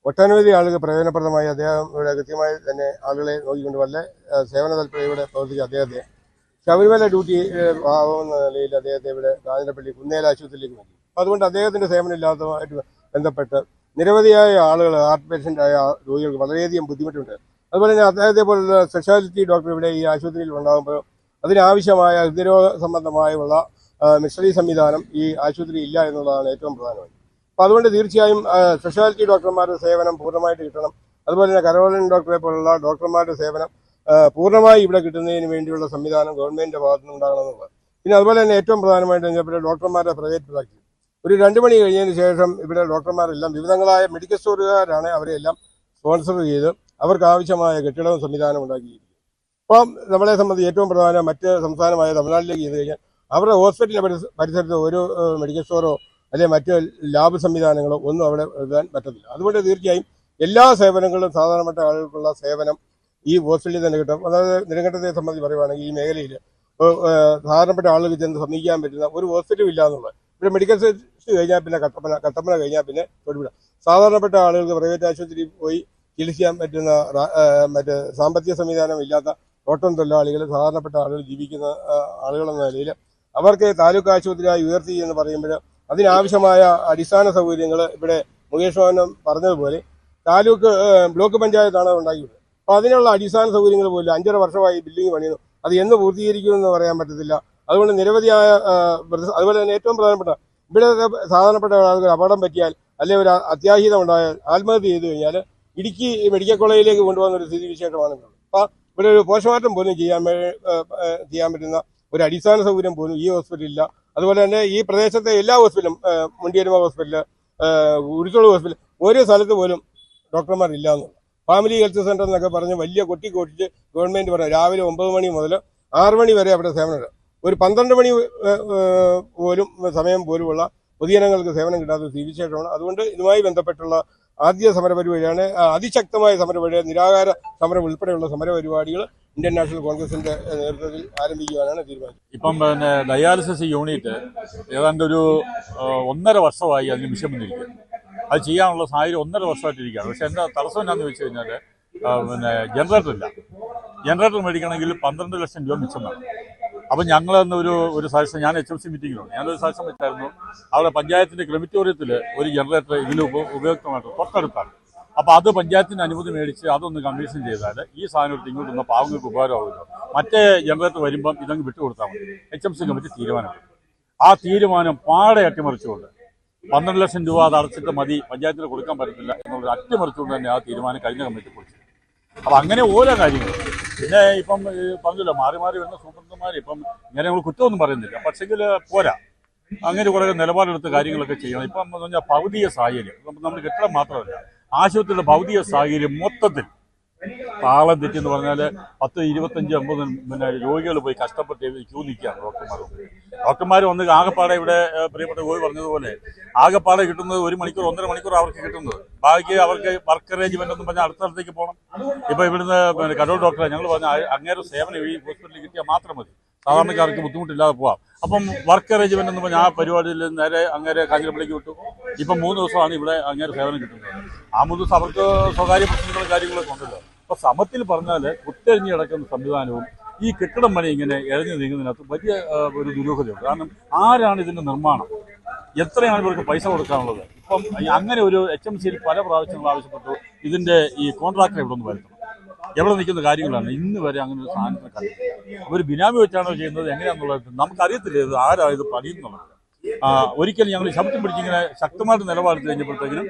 ഒട്ടനവധി ആളുകൾ പ്രയോജനപ്രദമായി അദ്ദേഹം ഇവിടെ കൃത്യമായി തന്നെ ആളുകളെ നോക്കിക്കൊണ്ട് വളരെ സേവന താല്പര്യത്തോടെ പ്രവർത്തിച്ച അദ്ദേഹത്തെ ശബരിമല ഡ്യൂട്ടി ആവുന്ന നിലയിൽ അദ്ദേഹത്തെ ഇവിടെ കാഞ്ഞിരപ്പള്ളി കുന്നേൽ ആശുപത്രിയിലേക്ക് നൽകി. അപ്പോൾ അതുകൊണ്ട് അദ്ദേഹത്തിൻ്റെ സേവനം ഇല്ലാത്തതുമായിട്ട് ബന്ധപ്പെട്ട് നിരവധിയായ ആളുകൾ ഹാർട്ട് പേഷ്യൻ്റായ രോഗികൾക്ക് വളരെയധികം ബുദ്ധിമുട്ടുണ്ട്. അതുപോലെ തന്നെ അദ്ദേഹത്തെ പോലുള്ള സ്പെഷ്യാലിറ്റി ഡോക്ടർ ഇവിടെ ഈ ആശുപത്രിയിൽ ഉണ്ടാകുമ്പോൾ അതിനാവശ്യമായ ഹൃദ്രോഗ സംബന്ധമായുള്ള മിഷണറി സംവിധാനം ഈ ആശുപത്രി ഇല്ല എന്നുള്ളതാണ് ഏറ്റവും പ്രധാനമായി. അപ്പോൾ അതുകൊണ്ട് തീർച്ചയായും സ്പെഷ്യാലിറ്റി ഡോക്ടർമാരുടെ സേവനം പൂർണ്ണമായിട്ട് കിട്ടണം. അതുപോലെ തന്നെ കരോളിൻ ഡോക്ടറെ പോലുള്ള ഡോക്ടർമാരുടെ സേവനം പൂർണ്ണമായി ഇവിടെ കിട്ടുന്നതിന് വേണ്ടിയുള്ള സംവിധാനം ഗവൺമെൻറ്റിൻ്റെ ഭാഗത്തു നിന്ന് ഉണ്ടാകണമെന്നുള്ളത്. പിന്നെ അതുപോലെ തന്നെ ഏറ്റവും പ്രധാനമായിട്ട് ഇവിടെ ഡോക്ടർമാരുടെ പ്രൈവറ്റ് പ്രാക്ടീസ് ഒരു 2 മണി കഴിഞ്ഞതിന് ശേഷം ഇവിടെ ഡോക്ടർമാരെല്ലാം വിവിധങ്ങളായ മെഡിക്കൽ സ്റ്റോറുകാരാണ് അവരെല്ലാം സ്പോൺസർ ചെയ്ത് അവർക്ക് ആവശ്യമായ കെട്ടിടവും സംവിധാനം ഉണ്ടാക്കിയിരിക്കുന്നത്. അപ്പം നമ്മളെ സംബന്ധിച്ച് ഏറ്റവും പ്രധാനം മറ്റ് സംസ്ഥാനമായ തമിഴ്നാട്ടിലേക്ക് ചെയ്ത് കഴിഞ്ഞാൽ അവരുടെ ഹോസ്പിറ്റലിൻ്റെ പരിസരത്ത് ഒരു മെഡിക്കൽ സ്റ്റോറോ അല്ലെങ്കിൽ മറ്റ് ലാബ് സംവിധാനങ്ങളോ ഒന്നും അവിടെ എഴുതാൻ പറ്റത്തില്ല. അതുകൊണ്ട് തീർച്ചയായും എല്ലാ സേവനങ്ങളും സാധാരണപ്പെട്ട ആളുകൾക്കുള്ള സേവനം ഈ ഹോസ്പിറ്റലിൽ തന്നെ കിട്ടും. അതായത് നെടുങ്കണ്ടത്തെ സംബന്ധിച്ച് പറയുവാണെങ്കിൽ ഈ മേഖലയിൽ സാധാരണപ്പെട്ട ആളുകൾക്ക് ചെന്ന് സമീപിക്കാൻ പറ്റുന്ന ഒരു ഹോസ്പിറ്റലും ഇല്ല എന്നുള്ളത്. ഇവിടെ മെഡിക്കൽ സെറ്റ് കഴിഞ്ഞാൽ പിന്നെ കട്ടപ്പന കഴിഞ്ഞാൽ പിന്നെ തൊടുപുഴ. സാധാരണപ്പെട്ട ആളുകൾക്ക് പ്രൈവറ്റ് ആശുപത്രിയിൽ പോയി ചികിത്സിക്കാൻ പറ്റുന്ന മറ്റ് സാമ്പത്തിക സംവിധാനം ഇല്ലാത്ത തോട്ടം തൊഴിലാളികൾ സാധാരണപ്പെട്ട ആളുകൾ ജീവിക്കുന്ന ആളുകളെന്ന നിലയിൽ അവർക്ക് താലൂക്ക് ആശുപത്രിയായി ഉയർത്തി എന്ന് പറയുമ്പോൾ അതിനാവശ്യമായ അടിസ്ഥാന സൗകര്യങ്ങൾ ഇവിടെ മുകേഷ് മോഹൻ പറഞ്ഞതുപോലെ ബ്ലോക്ക് പഞ്ചായത്താണ് ഉണ്ടാക്കിയത്. അപ്പോൾ അതിനുള്ള അടിസ്ഥാന സൗകര്യങ്ങൾ പോലും 5.5 വർഷമായി ബിൽഡിംഗ് പണിയുന്നു. അത് എന്ന് പൂർത്തീകരിക്കുമെന്ന് പറയാൻ പറ്റത്തില്ല. അതുകൊണ്ട് നിരവധിയായ അതുപോലെ തന്നെ ഏറ്റവും പ്രധാനപ്പെട്ട ഇവിടെ സാധാരണപ്പെട്ട ആളുകൾ അപകടം പറ്റിയാൽ അല്ലെങ്കിൽ ഒരു അത്യാഹിതം ഉണ്ടായാൽ ആത്മഹത്യ ചെയ്തു കഴിഞ്ഞാൽ ഇടുക്കി മെഡിക്കൽ കോളേജിലേക്ക് കൊണ്ടുപോകുന്ന ഒരു സ്ഥിതിവിശേഷമാണ്. അപ്പോൾ ഇവിടെ ഒരു പോസ്റ്റ്മോർട്ടം പോലും ചെയ്യാൻ പറ്റുന്ന ഒരു അടിസ്ഥാന സൗകര്യം പോലും ഈ ഹോസ്പിറ്റലില്ല. അതുപോലെ തന്നെ ഈ പ്രദേശത്തെ എല്ലാ ഹോസ്പിറ്റലും മുണ്ടിയരുമ ഹോസ്പിറ്റൽ, ഉരുത്തോട് ഹോസ്പിറ്റൽ, ഒരു സ്ഥലത്ത് പോലും ഡോക്ടർമാരില്ല എന്നുള്ളത്. ഫാമിലി ഹെൽത്ത് സെന്റർ എന്നൊക്കെ പറഞ്ഞ് വലിയ കൊട്ടിക്കൊട്ടിച്ച് ഗവൺമെന്റ് പറയാം രാവിലെ 9 മണി മുതൽ 6 മണി വരെ അവിടെ സേവനമുണ്ട്. ഒരു 12 മണി പോലും സമയം പോലുമുള്ള പൊതുജനങ്ങൾക്ക് സേവനം കിട്ടാത്ത സ്ഥിതിവിശേഷമാണ്. അതുകൊണ്ട് ഇതുമായി ബന്ധപ്പെട്ടുള്ള ആദ്യ സമരപരിപാടിയാണ് അതിശക്തമായ സമരപരിപാടി, നിരാഹാര സമരം ഉൾപ്പെടെയുള്ള സമരപരിപാടികൾ ഇന്ത്യൻ നാഷണൽ കോൺഗ്രസിന്റെ നേതൃത്വത്തിൽ ആരംഭിക്കുവാനാണ് തീരുമാനിച്ചത്. ഇപ്പം പിന്നെ ഡയാലിസിസ് യൂണിറ്റ് ഏതാണ്ട് ഒരു 1.5 വർഷമായി അതിന് മിഷൻ വന്നിരിക്കുന്നു. അത് ചെയ്യാനുള്ള സാഹചര്യം 1.5 വർഷമായിട്ടിരിക്കുകയാണ്. പക്ഷെ എന്താ തടസ്സം എന്നാന്ന് വെച്ച് കഴിഞ്ഞാൽ പിന്നെ ജനറേറ്റർ മേടിക്കണമെങ്കിൽ 12 ലക്ഷം രൂപ മിച്ചം വേണം. അപ്പം ഞങ്ങളന്ന് ഒരു സജഷൻ, ഞാൻ HMC മീറ്റിങ്ങിലുണ്ട്, ഞാനൊരു സജഷൻ വെച്ചായിരുന്നു അവിടെ പഞ്ചായത്തിന്റെ ക്രെമിറ്റോറിയത്തിൽ ഒരു ജനറേറ്റർ ഇതിൽ ഉപയുക്തമായിട്ട് തൊട്ടടുത്താണ്. അപ്പോൾ അത് പഞ്ചായത്തിന്റെ അനുമതി മേടിച്ച് അതൊന്ന് കമ്മീഷൻ ചെയ്താൽ ഈ സാധനം എടുത്ത് ഇങ്ങോട്ട് വന്ന പാവങ്ങൾക്ക് ഉപകാരമാകുമല്ലോ. മറ്റേ ജനറേറ്റർ വരുമ്പം ഇതങ്ങ് വിട്ടുകൊടുത്താൽ മതി. HMC കമ്മിറ്റി തീരുമാനമെടുക്കും. ആ തീരുമാനം പാടെ അട്ടിമറിച്ചുകൊണ്ട് 12 ലക്ഷം രൂപ അത് അടച്ചിട്ട് മതി, പഞ്ചായത്തിന് കൊടുക്കാൻ പറ്റത്തില്ല എന്നുള്ളത് അട്ടിമറിച്ചുകൊണ്ട് തന്നെ ആ തീരുമാനം കഴിഞ്ഞ കമ്മിറ്റി കൊടുത്തു. അപ്പം അങ്ങനെ ഓരോ കാര്യങ്ങളും പിന്നെ ഇപ്പം പറഞ്ഞല്ലോ മാറി മാറി വരുന്ന സൂപ്രണ്ടന്മാർ ഇപ്പം ഇങ്ങനെ നമ്മൾ കുറ്റമൊന്നും പറയുന്നില്ല, പക്ഷെങ്കിൽ പോരാ, അങ്ങനെ കുറേ നിലപാടെടുത്ത കാര്യങ്ങളൊക്കെ ചെയ്യണം. ഇപ്പം എന്ന് പറഞ്ഞാൽ ഭൗതിക സാഹചര്യം നമ്മൾ കെട്ടിടം മാത്രമല്ല, ആശുപത്രിയുടെ ഭൗതിക സാഹചര്യം മൊത്തത്തിൽ താളം തെറ്റിയെന്ന് പറഞ്ഞാൽ 10, 25, 50 പിന്നെ രോഗികൾ പോയി കഷ്ടപ്പെട്ട് ക്യൂ നിൽക്കുകയാണ്. ഡോക്ടർമാർ വന്ന് ആകെപ്പാടെ ഇവിടെ പ്രിയപ്പെട്ട ഗോവി പറഞ്ഞതുപോലെ ആകെപ്പാടെ കിട്ടുന്നത് 1 മണിക്കൂർ 1.5 മണിക്കൂർ അവർക്ക് കിട്ടുന്നത്. ബാക്കി അവർക്ക് വർക്ക് അറേഞ്ച്മെന്റ് എന്ന് പറഞ്ഞാൽ അടുത്ത സ്ഥലത്തേക്ക് പോകണം. ഇപ്പൊ ഇവിടുന്ന് കരോൾ ഡോക്ടറെ ഞങ്ങൾ പറഞ്ഞ അങ്ങേരെ സേവനം ഈ ഹോസ്പിറ്റലിൽ കിട്ടിയാൽ മാത്രം മതി, സാധാരണക്കാർക്ക് ബുദ്ധിമുട്ടില്ലാതെ പോവാം. അപ്പം വർക്ക് അറേഞ്ച്മെന്റ് എന്ന് പറഞ്ഞാൽ ആ പരിപാടിയിൽ നേരെ അങ്ങേരെ കാഞ്ഞിരപ്പള്ളിക്ക് വിട്ടു. ഇപ്പം 3 ദിവസമാണ് ഇവിടെ അങ്ങേരെ സേവനം കിട്ടുന്നത്. ആ 3 ദിവസം അവർക്ക് സ്വകാര്യ പ്രശ്നങ്ങളും കാര്യങ്ങളൊക്കെ ഉണ്ടല്ലോ. അപ്പൊ സമത്തിൽ പറഞ്ഞാൽ കുത്തെറിഞ്ഞ് കിടക്കുന്ന സംവിധാനവും ഈ കെട്ടിടം പണി ഇങ്ങനെ ഇഴഞ്ഞു നീങ്ങുന്നതിനകത്ത് വലിയ ഒരു ദുരൂഹതയുണ്ട്. കാരണം ആരാണ് ഇതിന്റെ നിർമ്മാണം, എത്രയാണ് ഇവർക്ക് പൈസ കൊടുക്കാനുള്ളത്? ഇപ്പം അങ്ങനെ ഒരു HMCയിൽ പല പ്രാവശ്യങ്ങൾ ആവശ്യപ്പെട്ടു ഇതിന്റെ ഈ കോൺട്രാക്ടർ ഇവിടെ ഒന്ന് വരുത്തണം. എവിടെ നിൽക്കുന്ന കാര്യങ്ങളാണ് ഇന്ന് വരെ അങ്ങനെ ഒരു സാധനത്തിന് കണ്ടിട്ടില്ല. അവർ ബിനാമി വെച്ചാണോ ചെയ്യുന്നത് എങ്ങനെയാണെന്നുള്ളത് നമുക്കറിയത്തില്ല. ഇത് ആരാ ഇത് പണിയുന്നുള്ളത്. ഒരിക്കലും ഞങ്ങൾ ശബ്ദം പിടിച്ചിങ്ങനെ ശക്തമായിട്ട് നിലപാടെടുത്ത് കഴിഞ്ഞപ്പോഴത്തേക്കിനും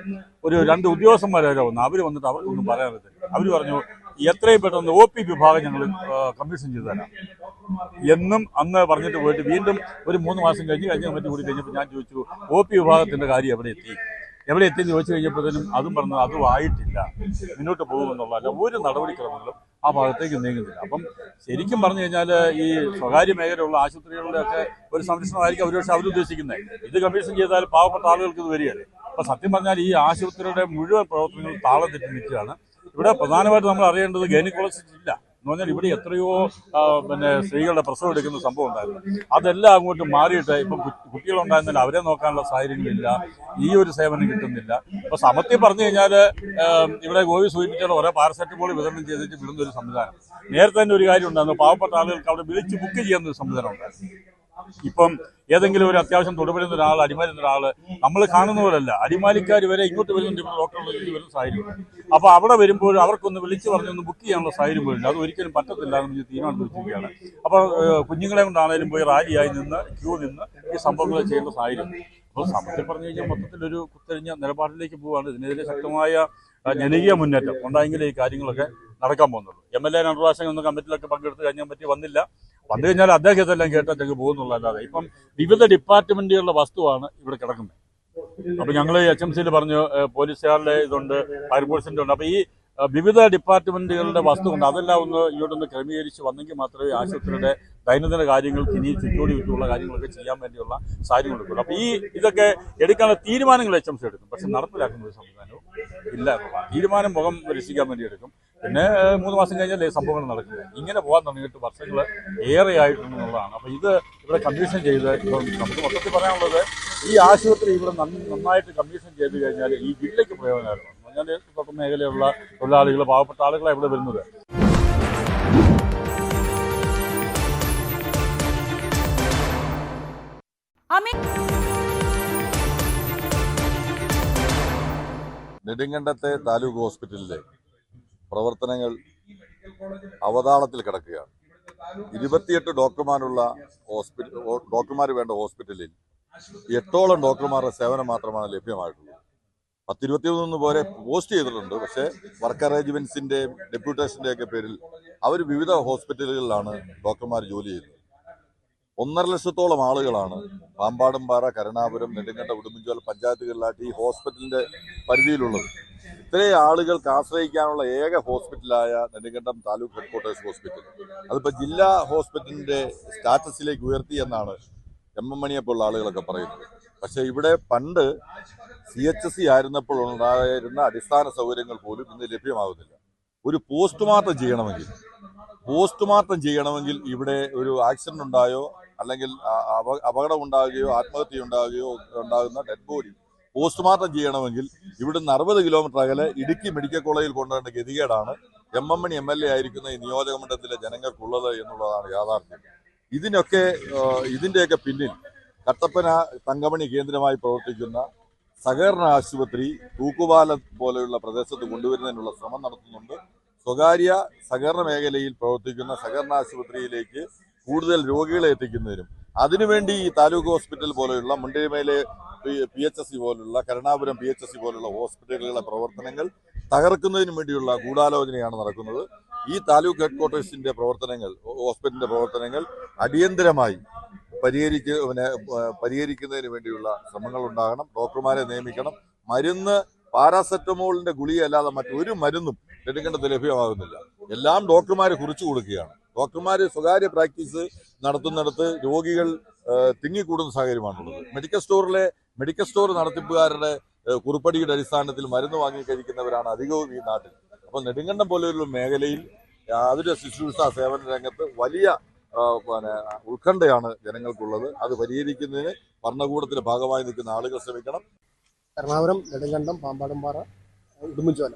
ഒരു 2 ഉദ്യോഗസ്ഥന്മാരെ വന്നു. അവർ വന്നിട്ട് അവർക്കൊന്നും പറയാൻ പറ്റില്ല. അവർ പറഞ്ഞു എത്രയും പെട്ടെന്ന് OP വിഭാഗം ഞങ്ങൾ കമ്മീഷൻ ചെയ്തു തരാം എന്നും അന്ന് പറഞ്ഞിട്ട് പോയിട്ട് വീണ്ടും ഒരു 3 മാസം കഴിഞ്ഞ് കമ്മിറ്റി കൂടി കഴിഞ്ഞപ്പോൾ ഞാൻ ചോദിച്ചു OP വിഭാഗത്തിന്റെ കാര്യം എവിടെ എത്തിയെന്ന് ചോദിച്ചു കഴിഞ്ഞപ്പോഴത്തേനും അതും പറഞ്ഞു അതും ആയിട്ടില്ല, മുന്നോട്ട് പോകുമെന്നുള്ളതല്ല ഒരു നടപടിക്രമങ്ങളും ആ ഭാഗത്തേക്ക് നീങ്ങുന്നില്ല. അപ്പം ശരിക്കും പറഞ്ഞു കഴിഞ്ഞാൽ ഈ സ്വകാര്യ മേഖലയുള്ള ആശുപത്രികളുടെയൊക്കെ ഒരു സംരക്ഷണമായിരിക്കും ഒരുപക്ഷെ അവരുദ്ദേശിക്കുന്നത്. ഇത് കമ്മീഷൻ ചെയ്താൽ പാവപ്പെട്ട ആളുകൾക്ക് ഇത് വരികയല്ലേ. അപ്പൊ സത്യം പറഞ്ഞാൽ ഈ ആശുപത്രിയുടെ മുഴുവൻ പ്രവർത്തനങ്ങൾ താളം തെറ്റി നിൽക്കുകയാണ്. ഇവിടെ പ്രധാനമായിട്ട് നമ്മൾ അറിയേണ്ടത് ഗൈനക്കോളജിസ്റ്റ് ഇല്ല എന്ന് പറഞ്ഞാൽ ഇവിടെ എത്രയോ പിന്നെ സ്ത്രീകളുടെ പ്രസവം എടുക്കുന്ന സംഭവം ഉണ്ടായിരുന്നു. അതെല്ലാം അങ്ങോട്ട് മാറിയിട്ട് ഇപ്പം കുട്ടികളുണ്ടായിരുന്നില്ല, അവരെ നോക്കാനുള്ള സാഹചര്യങ്ങളില്ല, ഈ ഒരു സേവനം കിട്ടുന്നില്ല. അപ്പൊ സമത്തിൽ പറഞ്ഞു കഴിഞ്ഞാൽ ഇവിടെ ഗോവി സൂചിപ്പിച്ചാൽ ഓരോ പാരസെറ്റമോൾ വിതരണം ചെയ്തിട്ട് വിടുന്ന ഒരു സംവിധാനം. നേരത്തെ തന്നെ ഒരു കാര്യം ഉണ്ടായിരുന്നു, പാവപ്പെട്ട ആളുകൾക്ക് അവിടെ വിളിച്ച് ബുക്ക് ചെയ്യുന്ന ഒരു സംവിധാനം ഉണ്ടായിരുന്നു. ഇപ്പം ഏതെങ്കിലും ഒരു അത്യാവശ്യം തൊടുപെടുന്ന ഒരാൾ, അടിമാലിന്ന ഒരാൾ നമ്മൾ കാണുന്ന പോലല്ല, അടിമാലിക്കാർ വരെ ഇങ്ങോട്ട് വരുന്നുണ്ട്, ഇപ്പോൾ ഡോക്ടറുകളിലേക്ക് വരുന്ന സാഹചര്യം. അപ്പോൾ അവിടെ വരുമ്പോൾ അവർക്കൊന്ന് വിളിച്ച് പറഞ്ഞൊന്ന് ബുക്ക് ചെയ്യാനുള്ള സാഹചര്യം പോലില്ല. അത് ഒരിക്കലും പറ്റത്തില്ല എന്ന് തീരുമാനം വെച്ചിരിക്കുകയാണ്. അപ്പോൾ കുഞ്ഞുങ്ങളെ കൊണ്ടാണേലും പോയി റാലിയായി നിന്ന് ക്യൂ നിന്ന് ഈ സംഭവങ്ങൾ ചെയ്യേണ്ട സാഹചര്യം. അപ്പോൾ സമയത്തിൽ പറഞ്ഞു കഴിഞ്ഞാൽ മൊത്തത്തിലൊരു കുത്തെറിഞ്ഞ നിലപാടിലേക്ക് പോവുകയാണ്. ഇതിനെതിരെ ശക്തമായ ജനകീയ മുന്നേറ്റം ഉണ്ടായെങ്കിലേ ഈ കാര്യങ്ങളൊക്കെ നടക്കാൻ പോകുന്നുള്ളൂ. MLA 2 പ്രാവശ്യം ഒന്ന് കമ്മിറ്റിയിലൊക്കെ പങ്കെടുത്ത് കഴിഞ്ഞാൽ പറ്റി വന്നു കഴിഞ്ഞാൽ അദ്ദേഹത്തെല്ലാം കേട്ടൊക്കെ പോകുന്നുള്ളതല്ലാതെ ഇപ്പം വിവിധ ഡിപ്പാർട്ട്മെന്റുകളുടെ വസ്തുവാണ് ഇവിടെ കിടക്കുന്നത്. അപ്പൊ ഞങ്ങൾ HMCയിൽ പറഞ്ഞു പോലീസുകാരുടെ ഇതുണ്ട്, ഫയർഫോഴ്സിന്റെ ഉണ്ട്. അപ്പൊ ഈ വിവിധ ഡിപ്പാർട്ട്മെന്റുകളുടെ വസ്തു ഉണ്ട്, അതെല്ലാം ഒന്ന് ഇങ്ങോട്ടൊന്ന് ക്രമീകരിച്ച് വന്നെങ്കിൽ മാത്രമേ ആശുപത്രിയുടെ ദൈനംദിന കാര്യങ്ങൾക്ക് ഇനി ചുറ്റോടി ചുറ്റുമുള്ള കാര്യങ്ങളൊക്കെ ചെയ്യാൻ വേണ്ടിയുള്ള സാഹചര്യങ്ങൾ എടുക്കുള്ളൂ. അപ്പൊ ഇതൊക്കെ എടുക്കാനുള്ള തീരുമാനങ്ങൾ HMC എടുക്കും, പക്ഷെ നടപ്പിലാക്കുന്ന ഒരു സംവിധാനവും ഇല്ല. തീരുമാനം മുഖം രക്ഷിക്കാൻ വേണ്ടി എടുക്കും, പിന്നെ 3 മാസം കഴിഞ്ഞാൽ സംഭവങ്ങൾ നടക്കുന്നത്. ഇങ്ങനെ പോകാൻ തുടങ്ങിയിട്ട് വർഷങ്ങൾ ഏറെ ആയിട്ടുണ്ടെന്നുള്ളതാണ്. അപ്പൊ ഇത് ഇവിടെ കമ്മീഷൻ ചെയ്ത് ഇപ്പം നമുക്ക് മൊത്തത്തിൽ പറയാനുള്ളത് ഈ ആശുപത്രി ഇവിടെ നന്നായിട്ട് കമ്മീഷൻ ചെയ്ത് കഴിഞ്ഞാൽ ഈ ജില്ലയ്ക്ക് പ്രയോജനമായിരുന്നു. പറഞ്ഞാൽ തൊട്ട മേഖലയുള്ള തൊഴിലാളികൾ, പാവപ്പെട്ട ആളുകളാണ് ഇവിടെ വരുന്നത്. നെടുങ്കണ്ടത്തെ താലൂക്ക് ഹോസ്പിറ്റലിലെ പ്രവർത്തനങ്ങൾ അവതാളത്തിൽ കിടക്കുകയാണ്. 28 ഡോക്ടർമാരുള്ള ഡോക്ടർമാർ വേണ്ട ഹോസ്പിറ്റലിൽ 8ഓളം ഡോക്ടർമാരുടെ സേവനം മാത്രമാണ് ലഭ്യമായിട്ടുള്ളത്. 10-21 പോലെ പോസ്റ്റ് ചെയ്തിട്ടുണ്ട്. പക്ഷേ വർക്ക് അറേഞ്ച്മെന്റ്സിന്റെ ഡെപ്യൂട്ടേഷന്റെ ഒക്കെ പേരിൽ അവർ വിവിധ ഹോസ്പിറ്റലുകളിലാണ് ഡോക്ടർമാർ ജോലി ചെയ്യുന്നത്. 1.5 ലക്ഷത്തോളം ആളുകളാണ് പാമ്പാടുംപാറ, കരുണാപുരം, നെടുങ്കണ്ടം, ഉടുമ്പൻചോല പഞ്ചായത്തുകളിലായിട്ട് ഈ ഹോസ്പിറ്റലിന്റെ പരിധിയിലുള്ളത്. ഇത്രയും ആളുകൾക്ക് ആശ്രയിക്കാനുള്ള ഏക ഹോസ്പിറ്റലായ നെടുങ്കണ്ടം താലൂക്ക് ഹെഡ്ക്വാർട്ടേഴ്സ് ഹോസ്പിറ്റൽ അതിപ്പോൾ ജില്ലാ ഹോസ്പിറ്റലിന്റെ സ്റ്റാറ്റസിലേക്ക് ഉയർത്തി എന്നാണ് എം മണിയെപ്പോലുള്ള ആളുകളൊക്കെ പറയുന്നത്. പക്ഷേ ഇവിടെ പണ്ട് CHC ആയിരുന്നപ്പോൾ ഉണ്ടായിരുന്ന അടിസ്ഥാന സൗകര്യങ്ങൾ പോലും ഇന്ന് ലഭ്യമാകുന്നില്ല. ഒരു പോസ്റ്റ്മോർട്ടം ചെയ്യണമെങ്കിൽ ഇവിടെ ഒരു ആക്സിഡന്റ് ഉണ്ടായോ അല്ലെങ്കിൽ അപകടം ഉണ്ടാകുകയോ ആത്മഹത്യ ഉണ്ടാകുന്ന ഡെഡ് ബോഡി പോസ്റ്റ്മോർട്ടം ചെയ്യണമെങ്കിൽ ഇവിടുന്ന് 60 കിലോമീറ്റർ അകലെ ഇടുക്കി മെഡിക്കൽ കോളേജിൽ കൊണ്ടുവരേണ്ട ഗതികേടാണ് എം മണി MLA ആയിരിക്കുന്ന ഈ നിയോജക മണ്ഡലത്തിലെ ജനങ്ങൾക്കുള്ളത് എന്നുള്ളതാണ് യാഥാർത്ഥ്യം. ഇതിന്റെയൊക്കെ പിന്നിൽ കട്ടപ്പന തങ്കമണി കേന്ദ്രമായി പ്രവർത്തിക്കുന്ന സഹകരണ ആശുപത്രി തൂക്കുപാലം പോലെയുള്ള പ്രദേശത്ത് കൊണ്ടുവരുന്നതിനുള്ള ശ്രമം നടത്തുന്നുണ്ട്. സ്വകാര്യ സഹകരണ മേഖലയിൽ പ്രവർത്തിക്കുന്ന സഹകരണ ആശുപത്രിയിലേക്ക് കൂടുതൽ രോഗികളെ എത്തിക്കുന്നതിനും അതിനുവേണ്ടി ഈ താലൂക്ക് ഹോസ്പിറ്റൽ പോലെയുള്ള മുണ്ടേമേലെ PHC പോലുള്ള കരുണാപുരം PHC പോലുള്ള ഹോസ്പിറ്റലുകളുടെ പ്രവർത്തനങ്ങൾ തകർക്കുന്നതിനും വേണ്ടിയുള്ള ഗൂഢാലോചനയാണ് നടക്കുന്നത്. ഈ താലൂക്ക് ഹെഡ്ക്വാർട്ടേഴ്സിന്റെ ഹോസ്പിറ്റലിന്റെ പ്രവർത്തനങ്ങൾ അടിയന്തരമായി പരിഹരിക്കുന്നതിന് വേണ്ടിയുള്ള ശ്രമങ്ങൾ ഉണ്ടാകണം. ഡോക്ടർമാരെ നിയമിക്കണം. മരുന്ന് പാരാസെറ്റമോളിന്റെ ഗുളികയല്ലാതെ മറ്റൊരു മരുന്നും നെടുങ്കണ്ടത്ത് ലഭ്യമാകുന്നില്ല. എല്ലാം ഡോക്ടർമാരെ കുറിച്ചു കൊടുക്കുകയാണ്. ഡോക്ടർമാർ സ്വകാര്യ പ്രാക്ടീസ് നടത്തുന്നിടത്ത് രോഗികൾ തിങ്ങിക്കൂടുന്ന സാഹചര്യമാണുള്ളത്. മെഡിക്കൽ സ്റ്റോർ നടത്തിപ്പുകാരുടെ കുറിപ്പടിയുടെ അടിസ്ഥാനത്തിൽ മരുന്ന് വാങ്ങി കഴിക്കുന്നവരാണ് അധികവും ഈ നാട്ടിൽ. അപ്പോൾ നെടുങ്കണ്ടം പോലെയുള്ള മേഖലയിൽ ആതുര ശുശ്രൂഷ സേവന രംഗത്ത് വലിയ ഉത്കണ്ഠയാണ് ജനങ്ങൾക്കുള്ളത്. അത് പരിഹരിക്കുന്നതിന് ഭരണകൂടത്തിന്റെ ഭാഗമായി നിൽക്കുന്ന ആളുകൾ ശ്രമിക്കണം. എറണാകുളം, നെടുങ്കണ്ടം, പാമ്പാടുംപാറ, ഉടുമ്പൻചോല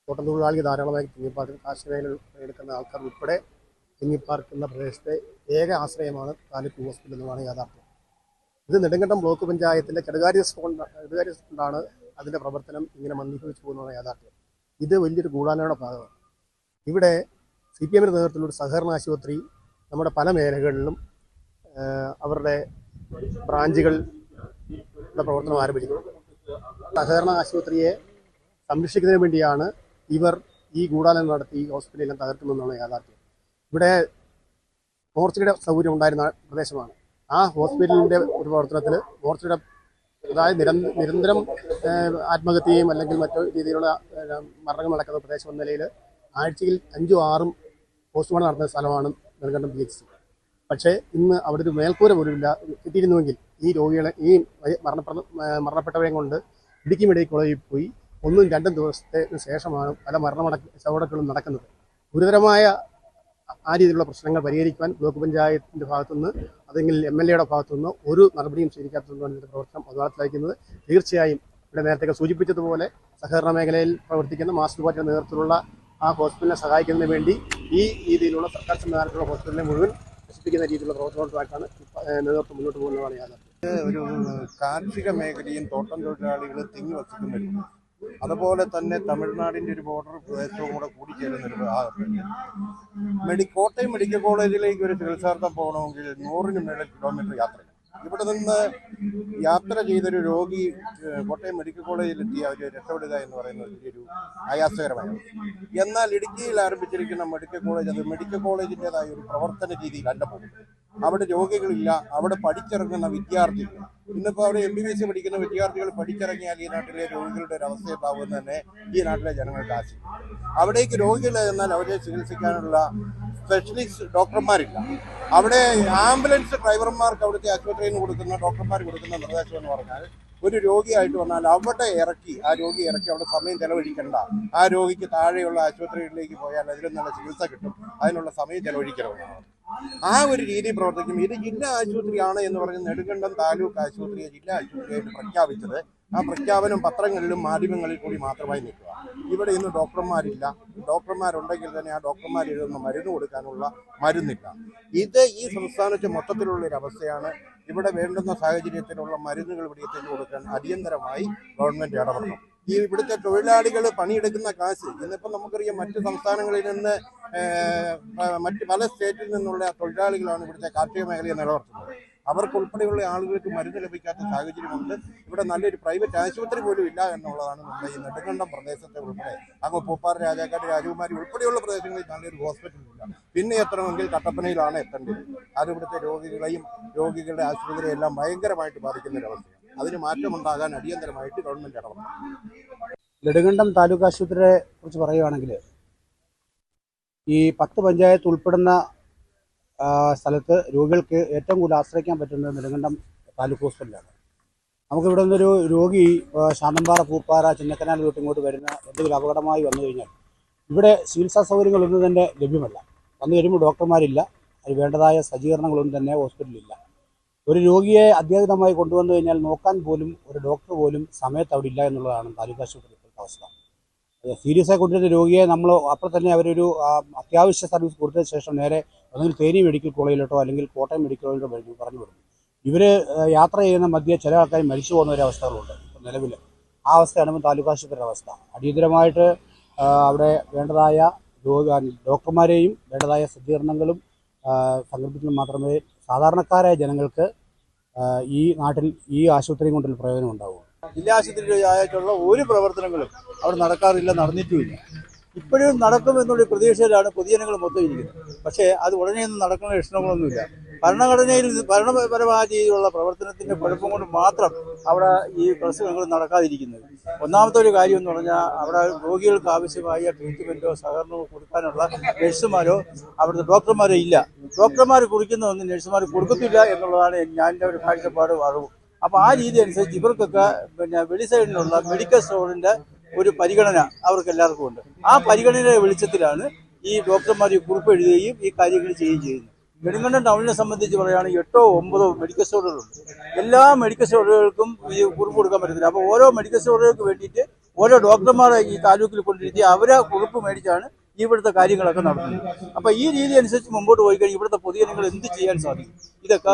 തോട്ടം തൊഴിലാളികൾ ധാരാളമായി തിങ്ങിപ്പാർക്കുന്ന കാർഷിക മേഖല എടുക്കുന്ന ആൾക്കാർ ഉൾപ്പെടെ തിങ്ങിപ്പാർക്കുന്ന പ്രദേശത്തെ ഏക ആശ്രയമാണ് താലൂക്ക് ഹോസ്പിറ്റൽ എന്നതാണ് യാഥാർത്ഥ്യം. ഇത് നെടുങ്കണ്ടം ബ്ലോക്ക് പഞ്ചായത്തിന്റെ കെടുകാര്യസ്ഥ കൊണ്ടാണ് അതിന്റെ പ്രവർത്തനം ഇങ്ങനെ മന്ദീഭവിച്ചു പോകുന്നതാണ് യാഥാർത്ഥ്യം. ഇത് വലിയൊരു ഗൂഢാലോചനയുടെ ഭാഗമാണ്. ഇവിടെ CPMന്റെ നേതൃത്വത്തിലുള്ള സഹകരണ ആശുപത്രി നമ്മുടെ പല മേഖലകളിലും അവരുടെ ബ്രാഞ്ചുകളുടെ പ്രവർത്തനം ആരംഭിച്ചിട്ടുണ്ട്. സഹകരണ ആശുപത്രിയെ സംരക്ഷിക്കുന്നതിന് വേണ്ടിയാണ് ഇവർ ഈ ഗൂഢാലോചന നടത്തി ഈ ഹോസ്പിറ്റലെല്ലാം തകർക്കുന്നതെന്നാണ് യാഥാർത്ഥ്യം. ഇവിടെ മോർച്ചറിയുടെ സൗകര്യം ഉണ്ടായിരുന്ന പ്രദേശമാണ്. ആ ഹോസ്പിറ്റലിന്റെ ഒരു പ്രവർത്തനത്തിൽ മോർച്ചറിയുടെ അതായത് നിരന്തരം ആത്മഹത്യയും അല്ലെങ്കിൽ മറ്റു രീതിയിലുള്ള മരണങ്ങൾ നടക്കുന്ന പ്രദേശം എന്ന നിലയിൽ ആഴ്ചയിൽ 5-6 പോസ്റ്റ്മോർട്ടം നടത്തുന്ന സ്ഥലമാണ് നെടുങ്കണ്ടം PHC. പക്ഷേ ഇന്ന് അവിടെ ഒരു മേൽക്കൂര പോലും ഇല്ല. കിട്ടിയിരുന്നുവെങ്കിൽ ഈ രോഗികളെ ഈ മരണപ്പെട്ടവരെയും കൊണ്ട് ഇടുക്കി മെഡിക്കൽ കോളേജിൽ പോയി 1-2 ദിവസത്തിന് ശേഷമാണ് പല ചവടക്കളും നടക്കുന്നത്. ഗുരുതരമായ ആ രീതിയിലുള്ള പ്രശ്നങ്ങൾ പരിഹരിക്കുവാൻ ബ്ലോക്ക് പഞ്ചായത്തിന്റെ ഭാഗത്തുനിന്ന് അല്ലെങ്കിൽ MLAയുടെ ഭാഗത്തുനിന്ന് ഒരു നടപടിയും സ്വീകരിക്കാത്തതുകൊണ്ടാണ് ഇതിന്റെ പ്രവർത്തനം അപകടത്തിലായിരിക്കുന്നത്. തീർച്ചയായും ഇവിടെ നേരത്തെ സൂചിപ്പിച്ചതുപോലെ സഹകരണ മേഖലയിൽ പ്രവർത്തിക്കുന്ന മാസ്റ്റർ പാർട്ടിയുടെ നേതൃത്വത്തിലുള്ള ആ ഹോസ്പിറ്റലിനെ സഹായിക്കുന്നതിന് വേണ്ടി ഈ രീതിയിലുള്ള സർക്കാർ സംവിധാനത്തിലുള്ള ഹോസ്പിറ്റലിനെ മുഴുവൻ നശിപ്പിക്കുന്ന രീതിയിലുള്ള പ്രവർത്തനങ്ങളുമായിട്ടാണ് നേതൃത്വം മുന്നോട്ട് പോകുന്നതാണ് യാഥാർത്ഥ്യം. ഒരു കാർഷിക മേഖലയും തോട്ടം തൊഴിലാളികൾ തിങ്ങി വസിക്കുന്നില്ല. അതുപോലെ തന്നെ തമിഴ്നാടിൻ്റെ ഒരു ബോർഡർ പ്രദേശവും കൂടെ കൂടിച്ചേരുന്നൊരു ഭാഗത്ത് കോട്ടയം മെഡിക്കൽ കോളേജിലേക്ക് ഒരു ചികിത്സാർത്ഥം പോകണമെങ്കിൽ 100-ന് മേലെ കിലോമീറ്റർ യാത്ര. ഇവിടെ നിന്ന് യാത്ര ചെയ്തൊരു രോഗി കോട്ടയം മെഡിക്കൽ കോളേജിലെത്തി അവർ രക്ഷപ്പെടുക എന്ന് പറയുന്നത് വലിയൊരു ആയാസകരമാണ്. എന്നാൽ ഇടുക്കിയിൽ ആരംഭിച്ചിരിക്കുന്ന മെഡിക്കൽ കോളേജ് അത് മെഡിക്കൽ കോളേജിൻ്റെതായ ഒരു പ്രവർത്തന രീതിയിലല്ല പോകുന്നത്. അവിടെ രോഗികളില്ല, അവിടെ പഠിച്ചിറങ്ങുന്ന വിദ്യാർത്ഥികൾ. ഇന്നിപ്പോൾ അവിടെ MBBS പഠിക്കുന്ന വിദ്യാർത്ഥികൾ പഠിച്ചിറങ്ങിയാൽ ഈ നാട്ടിലെ രോഗികളുടെ ഒരു അവസ്ഥ ഉണ്ടാവുമെന്ന് തന്നെ ഈ നാട്ടിലെ ജനങ്ങൾക്ക് ആശിക്കും. അവിടേക്ക് രോഗികൾ എന്നാൽ അവരെ ചികിത്സിക്കാനുള്ള സ്പെഷ്യലിസ്റ്റ് ഡോക്ടർമാരില്ല. അവിടെ ആംബുലൻസ് ഡ്രൈവർമാർക്ക് അവിടുത്തെ ആശുപത്രിയിൽ നിന്ന് കൊടുക്കുന്ന ഡോക്ടർമാർ കൊടുക്കുന്ന നിർദ്ദേശം എന്ന് പറഞ്ഞാൽ ഒരു രോഗിയായിട്ട് വന്നാൽ അവിടെ ഇറക്കി അവിടെ സമയം ചെലവഴിക്കേണ്ട, ആ രോഗിക്ക് താഴെയുള്ള ആശുപത്രികളിലേക്ക് പോയാൽ അതിലും നല്ല ചികിത്സ കിട്ടും, അതിനുള്ള സമയം ചെലവഴിക്കണമെന്നാണ്. ആ ഒരു രീതി പ്രവർത്തിക്കും. ഇത് ജില്ലാ ആശുപത്രിയാണ് എന്ന് പറഞ്ഞ് നെടുങ്കണ്ടം താലൂക്ക് ആശുപത്രിയെ ജില്ലാ ആശുപത്രിയായിട്ട് പ്രഖ്യാപിച്ചത് ആ പ്രഖ്യാപനം പത്രങ്ങളിലും മാധ്യമങ്ങളിൽ കൂടി മാത്രമായി നിൽക്കുക. ഇവിടെ ഇന്ന് ഡോക്ടർമാരില്ല. ഡോക്ടർമാരുണ്ടെങ്കിൽ തന്നെ ആ ഡോക്ടർമാർ എഴുതുന്ന മരുന്ന് കൊടുക്കാനുള്ള മരുന്നില്ല. ഇത് ഈ സംസ്ഥാനത്തെ മൊത്തത്തിലുള്ളൊരു അവസ്ഥയാണ്. ഇവിടെ വേണ്ടുന്ന സാഹചര്യത്തിലുള്ള മരുന്നുകൾ ഇവിടെ എത്തിച്ചു കൊടുക്കാൻ അടിയന്തരമായി ഗവൺമെന്റ് ഇടപെടണം. ഈ ഇവിടുത്തെ തൊഴിലാളികൾ പണിയെടുക്കുന്ന കാശ് ഇന്നിപ്പം നമുക്കറിയാം മറ്റ് സംസ്ഥാനങ്ങളിൽ നിന്ന് മറ്റ് പല സ്റ്റേറ്റിൽ നിന്നുള്ള തൊഴിലാളികളാണ് ഇവിടുത്തെ കാർഷിക മേഖലയെ നിലനിർത്തുന്നത്. അവർക്കുൾപ്പെടെയുള്ള ആളുകൾക്ക് മരുന്ന് ലഭിക്കാത്ത സാഹചര്യമുണ്ട്. ഇവിടെ നല്ലൊരു പ്രൈവറ്റ് ആശുപത്രി പോലും ഇല്ല എന്നുള്ളതാണ് നമ്മുടെ ഈ നെടുങ്കണ്ടം പ്രദേശത്തെ ഉൾപ്പെടെ അങ്ങ് പൂപ്പാറ, രാജാക്കാട്, രാജകുമാരി ഉൾപ്പെടെയുള്ള പ്രദേശങ്ങളിൽ നല്ലൊരു ഹോസ്പിറ്റലില്ല. പിന്നെ എത്തണമെങ്കിൽ കട്ടപ്പനയിലാണ് എത്തേണ്ടത്. അത് ഇവിടുത്തെ രോഗികളുടെ ആശുപത്രിയെ എല്ലാം ഭയങ്കരമായിട്ട് ബാധിക്കുന്ന ഒരവസ്ഥയാണ്. അതിന് മാറ്റമുണ്ടാകാൻ അടിയന്തരമായിട്ട് ഗവൺമെന്റ് ഇടപെടണം. നെടുങ്കണ്ടം താലൂക്ക് ആശുപത്രിയെ കുറിച്ച് പറയുകയാണെങ്കിൽ ഈ 10 പഞ്ചായത്ത് ഉൾപ്പെടുന്ന സ്ഥലത്ത് രോഗികൾക്ക് ഏറ്റവും കൂടുതൽ ആശ്രയിക്കാൻ പറ്റുന്നത് നെടുങ്കണ്ടം താലൂക്ക് ഹോസ്പിറ്റലാണ്. നമുക്കിവിടെ നിന്നൊരു രോഗി ശാന്തമ്പാറ, പൂപ്പാറ, ചിന്നക്കനാൽ തൊട്ട് ഇങ്ങോട്ട് വരുന്ന എന്തെങ്കിലും അപകടമായി വന്നു കഴിഞ്ഞാൽ ഇവിടെ ചികിത്സാ സൗകര്യങ്ങളൊന്നും തന്നെ ലഭ്യമല്ല. വന്നു കഴിയുമ്പോൾ ഡോക്ടർമാരില്ല, അത് വേണ്ടതായ സജ്ജീകരണങ്ങളൊന്നും തന്നെ ഹോസ്പിറ്റലിലില്ല. ഒരു രോഗിയെ അത്യാഹിതമായി കൊണ്ടുവന്നു കഴിഞ്ഞാൽ നോക്കാൻ പോലും ഒരു ഡോക്ടർ പോലും സമയത്ത് അവിടെ ഇല്ല എന്നുള്ളതാണ് താലൂക്ക് ആശുപത്രി ഇപ്പോഴത്തെ അവസ്ഥ. സീരിയസ് ആയി കൊണ്ടുവരുന്ന രോഗിയെ നമ്മൾ അപ്പോൾ തന്നെ അവരൊരു അത്യാവശ്യ സർവീസ് കൊടുത്തതിന് ശേഷം നേരെ ഒന്നുകിൽ തേനി മെഡിക്കൽ കോളേജിലോട്ടോ അല്ലെങ്കിൽ കോട്ടയം മെഡിക്കൽ കോളേജിലോ പറഞ്ഞു വിടുന്നു. ഇവർ യാത്ര ചെയ്യുന്ന മധ്യേ ചില ആൾക്കാർ മരിച്ചു പോകുന്ന ഒരു അവസ്ഥകളുണ്ട് നിലവിൽ. ആ അവസ്ഥയാണ് ഇപ്പോൾ താലൂക്ക് ആശുപത്രിയുടെ അവസ്ഥ. അടിയന്തരമായിട്ട് അവിടെ വേണ്ടതായ ഡോക്ടർമാരെയും വേണ്ടതായ സജ്ജീകരണങ്ങളും സംഘടിപ്പിച്ചാൽ മാത്രമേ സാധാരണക്കാരായ ജനങ്ങൾക്ക് ഈ നാട്ടിൽ ഈ ആശുപത്രിയും കൊണ്ടുള്ള പ്രയോജനം ഉണ്ടാവുള്ളൂ. ജില്ലാ ആശുപത്രിയിലായിട്ടുള്ള ഒരു പ്രവർത്തനങ്ങളും അവിടെ നടക്കാറില്ല, നടന്നിട്ടുമില്ല. ഇപ്പോഴും നടക്കുമെന്നുള്ള പ്രതീക്ഷയിലാണ് പൊതുജനങ്ങൾ മൊത്തം ഇരിക്കുന്നത്. പക്ഷേ അത് ഉടനെയൊന്നും നടക്കുന്ന ലക്ഷണങ്ങളൊന്നുമില്ല. ഭരണപരമായ രീതിയിലുള്ള പ്രവർത്തനത്തിൻ്റെ കുഴപ്പം കൊണ്ട് മാത്രം അവിടെ ഈ പ്രശ്നങ്ങൾ നടക്കാതിരിക്കുന്നത്. ഒന്നാമത്തെ ഒരു കാര്യം എന്ന് പറഞ്ഞാൽ അവിടെ രോഗികൾക്ക് ആവശ്യമായ ട്രീറ്റ്മെൻറ്റോ സഹകരണമോ കൊടുക്കാനുള്ള നഴ്സുമാരോ അവിടുത്തെ ഡോക്ടർമാരോ ഇല്ല. ഡോക്ടർമാർ കുറിക്കുന്നതൊന്നും നഴ്സുമാർ കൊടുക്കത്തില്ല എന്നുള്ളതാണ് എൻ്റെ ഒരു കാഴ്ചപ്പാട് അറിവ്. അപ്പോൾ ആ രീതി അനുസരിച്ച് ഇവർക്കൊക്കെ വെളി സൈഡിലുള്ള മെഡിക്കൽ സ്റ്റോറിൻ്റെ ഒരു പരിഗണന അവർക്ക് എല്ലാവർക്കും ഉണ്ട്. ആ പരിഗണനയുടെ വെളിച്ചത്തിലാണ് ഈ ഡോക്ടർമാർ ഈ കുറിപ്പ് എഴുതുകയും ഈ കാര്യങ്ങൾ ചെയ്യുകയും ചെയ്യുന്നത്. നെടുങ്കണ്ടം ടൗണിനെ സംബന്ധിച്ച് പറയുകയാണെങ്കിൽ 8 or 9 മെഡിക്കൽ സ്റ്റോറുകളുണ്ട്. എല്ലാ മെഡിക്കൽ സ്റ്റോറുകൾക്കും ഈ കുറിപ്പ് കൊടുക്കാൻ പറ്റത്തില്ല. അപ്പോൾ ഓരോ മെഡിക്കൽ സ്റ്റോറുകൾക്ക് വേണ്ടിയിട്ട് ഓരോ ഡോക്ടർമാരെ ഈ താലൂക്കിൽ കൊണ്ടിരുത്തി അവരെ കുറിപ്പ് മേടിച്ചാണ് ഇവിടുത്തെ കാര്യങ്ങളൊക്കെ നടത്തുന്നത്. അപ്പോൾ ഈ രീതി അനുസരിച്ച് മുമ്പോട്ട് പോയി കഴിഞ്ഞാൽ ഇവിടുത്തെ പൊതുജനങ്ങൾ എന്ത് ചെയ്യാൻ സാധിക്കും? ഇതൊക്കെ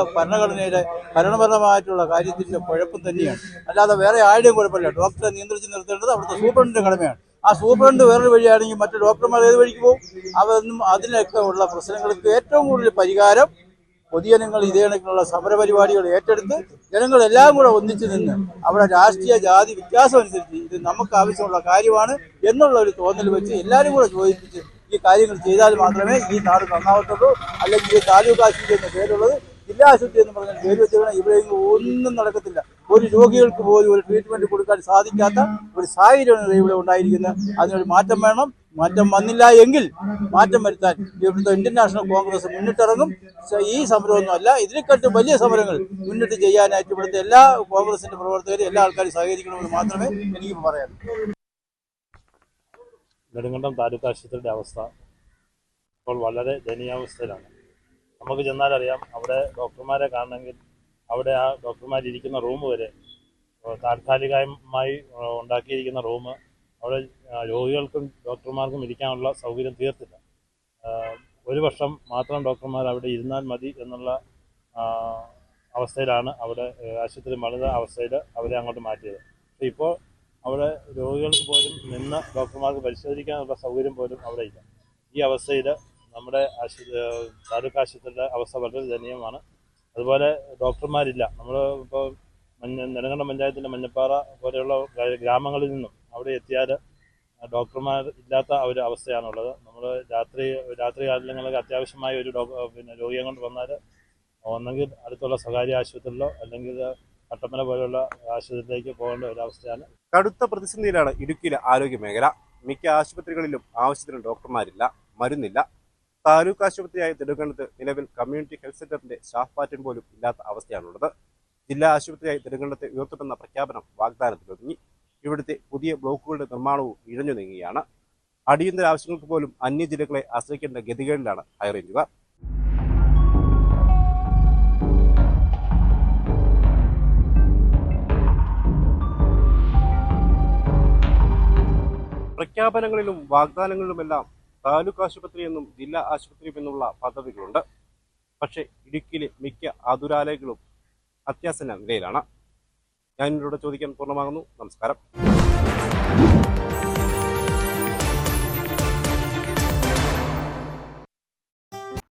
ഭരണപരമായിട്ടുള്ള കാര്യത്തിൻ്റെ കുഴപ്പം തന്നെയാണ്, അല്ലാതെ വേറെ ആരുടെയും കുഴപ്പമില്ല. ഡോക്ടറെ നിയന്ത്രിച്ച് നിർത്തേണ്ടത് അവിടുത്തെ സൂപ്രണ്ടിൻ്റെ കടമയാണ്. ആ സൂപ്രണ്ട് വേറൊരു വഴിയാണെങ്കിൽ മറ്റു ഡോക്ടർമാർ ഏത് വഴിക്ക് പോകും? അതൊന്നും അതിനൊക്കെ ഉള്ള പ്രശ്നങ്ങൾക്ക് ഏറ്റവും കൂടുതൽ പരിഹാരം പൊതുജനങ്ങൾ ഇതേ കണക്കിലുള്ള സമരപരിപാടികൾ ഏറ്റെടുത്ത് ജനങ്ങളെല്ലാം കൂടെ ഒന്നിച്ചു നിന്ന് അവിടെ രാഷ്ട്രീയ ജാതി വ്യത്യാസം അനുസരിച്ച് ഇത് നമുക്ക് ആവശ്യമുള്ള കാര്യമാണ് എന്നുള്ള ഒരു തോന്നൽ വെച്ച് എല്ലാവരും കൂടെ ചോദിപ്പിച്ച് ഈ കാര്യങ്ങൾ ചെയ്താൽ മാത്രമേ ഈ നാട് നന്നാവത്തുള്ളൂ. അല്ലെങ്കിൽ ഈ താലൂക്ക് ആശുപത്രി എന്ന പേരുള്ളത് ജില്ലാ ആശുപത്രി എന്ന് പറഞ്ഞാൽ പേര് വെച്ചാൽ ഇവിടെ ഒന്നും നടക്കത്തില്ല. ഒരു രോഗികൾക്ക് പോലും ഒരു ട്രീറ്റ്മെന്റ് കൊടുക്കാൻ സാധിക്കാത്ത ഒരു സാഹചര്യമാണ് ഇവിടെ ഉണ്ടായിരിക്കുന്നത്. അതിനൊരു മാറ്റം വേണം. മാറ്റം വന്നില്ല എങ്കിൽ മാറ്റം വരുത്താൻ ഇവിടുത്തെ ഇന്ത്യൻ നാഷണൽ കോൺഗ്രസ് മുന്നിട്ടിറങ്ങും. ഈ സമരമൊന്നുമല്ല, ഇതിനെക്കാട്ടും വലിയ സമരങ്ങൾ മുന്നിട്ട് ചെയ്യാനായിട്ട് ഇവിടുത്തെ എല്ലാ കോൺഗ്രസിന്റെ പ്രവർത്തകരും എല്ലാ ആൾക്കാരും സഹകരിക്കണമെന്ന് മാത്രമേ എനിക്ക് പറയാൻ. നെടുങ്കണ്ടം താലൂക്ക് ആശുപത്രിയുടെ അവസ്ഥ ഇപ്പോൾ വളരെ ദയനീയാവസ്ഥയിലാണ്. നമുക്ക് ചെന്നാലറിയാം, അവിടെ ഡോക്ടർമാരെ കാണണമെങ്കിൽ അവിടെ ആ ഡോക്ടർമാരിരിക്കുന്ന റൂം വരെ താൽക്കാലികമായി ഉണ്ടാക്കിയിരിക്കുന്ന റൂം അവിടെ രോഗികൾക്കും ഡോക്ടർമാർക്കും ഇരിക്കാനുള്ള സൗകര്യം തീർത്തില്ല. ഒരു വർഷം മാത്രം ഡോക്ടർമാർ അവിടെ ഇരുന്നാൽ മതി എന്നുള്ള അവസ്ഥയിലാണ് അവിടെ ആശുപത്രി പണിത അവസ്ഥയിൽ അവരെ അങ്ങോട്ട് മാറ്റിയത്. പക്ഷേ ഇപ്പോൾ അവിടെ രോഗികൾക്ക് പോലും നിന്ന് ഡോക്ടർമാർക്ക് പരിശോധിക്കാനുള്ള സൗകര്യം പോലും അവിടെ ഇല്ല. ഈ അവസ്ഥയിൽ നമ്മുടെ താലൂക്ക് ആശുപത്രിയുടെ അവസ്ഥ വളരെ ദയനീയമാണ്. അതുപോലെ ഡോക്ടർമാരില്ല. നമ്മൾ ഇപ്പോൾ നെടുങ്കണ്ടം പഞ്ചായത്തിൻ്റെ മഞ്ഞപ്പാറ പോലെയുള്ള ഗ്രാമങ്ങളിൽ നിന്നും അവിടെ എത്തിയാൽ ഡോക്ടർമാർ ഇല്ലാത്ത ഒരു അവസ്ഥയാണുള്ളത്. നമ്മൾ രാത്രി കാലങ്ങളിലൊക്കെ അത്യാവശ്യമായ ഒരു രോഗിയെ കൊണ്ട് വന്നാൽ ഒന്നെങ്കിൽ അടുത്തുള്ള സ്വകാര്യ ആശുപത്രിയിലോ അല്ലെങ്കിൽ കട്ടപ്പന പോലെയുള്ള ആശുപത്രിയിലേക്ക് പോകേണ്ട ഒരവസ്ഥയാണ്. കടുത്ത പ്രതിസന്ധിയിലാണ് ഇടുക്കിയിലെ ആരോഗ്യ മേഖല. മിക്ക ആശുപത്രികളിലും ആവശ്യത്തിന് ഡോക്ടർമാരില്ല, മരുന്നില്ല. താലൂക്ക് ആശുപത്രിയായ നെടുങ്കണ്ടത്ത് നിലവിൽ കമ്മ്യൂണിറ്റി ഹെൽത്ത് സെന്ററിന്റെ സ്റ്റാഫ് പാറ്റേൺ പോലും ഇല്ലാത്ത അവസ്ഥയാണുള്ളത്. ജില്ലാ ആശുപത്രിയായി നെടുങ്കണ്ടത്തെ ഉയർത്തുമെന്ന പ്രഖ്യാപനം വാഗ്ദാനത്തിലൊതുങ്ങി. ഇവിടുത്തെ പുതിയ ബ്ലോക്കുകളുടെ നിർമ്മാണവും ഇഴഞ്ഞു നീങ്ങുകയാണ്. അടിയന്തര ആവശ്യങ്ങൾക്ക് പോലും അന്യ ജില്ലകളെ ആശ്രയിക്കേണ്ട ഗതികേടിലാണ് ഹൈറേഞ്ചുകാർ. പ്രഖ്യാപനങ്ങളിലും വാഗ്ദാനങ്ങളിലുമെല്ലാം താലൂക്ക് ആശുപത്രി എന്നും ജില്ലാ ആശുപത്രി എന്നുള്ള പദ്ധതികളുണ്ട്. പക്ഷേ ഇടുക്കിയിലെ മിക്ക ആതുരാലയങ്ങളും അത്യാസന്ന നിലയിലാണ്. ഞാൻ ഇതിലൂടെ ചോദിക്കാൻ പൂർണ്ണമാകുന്നു. നമസ്കാരം.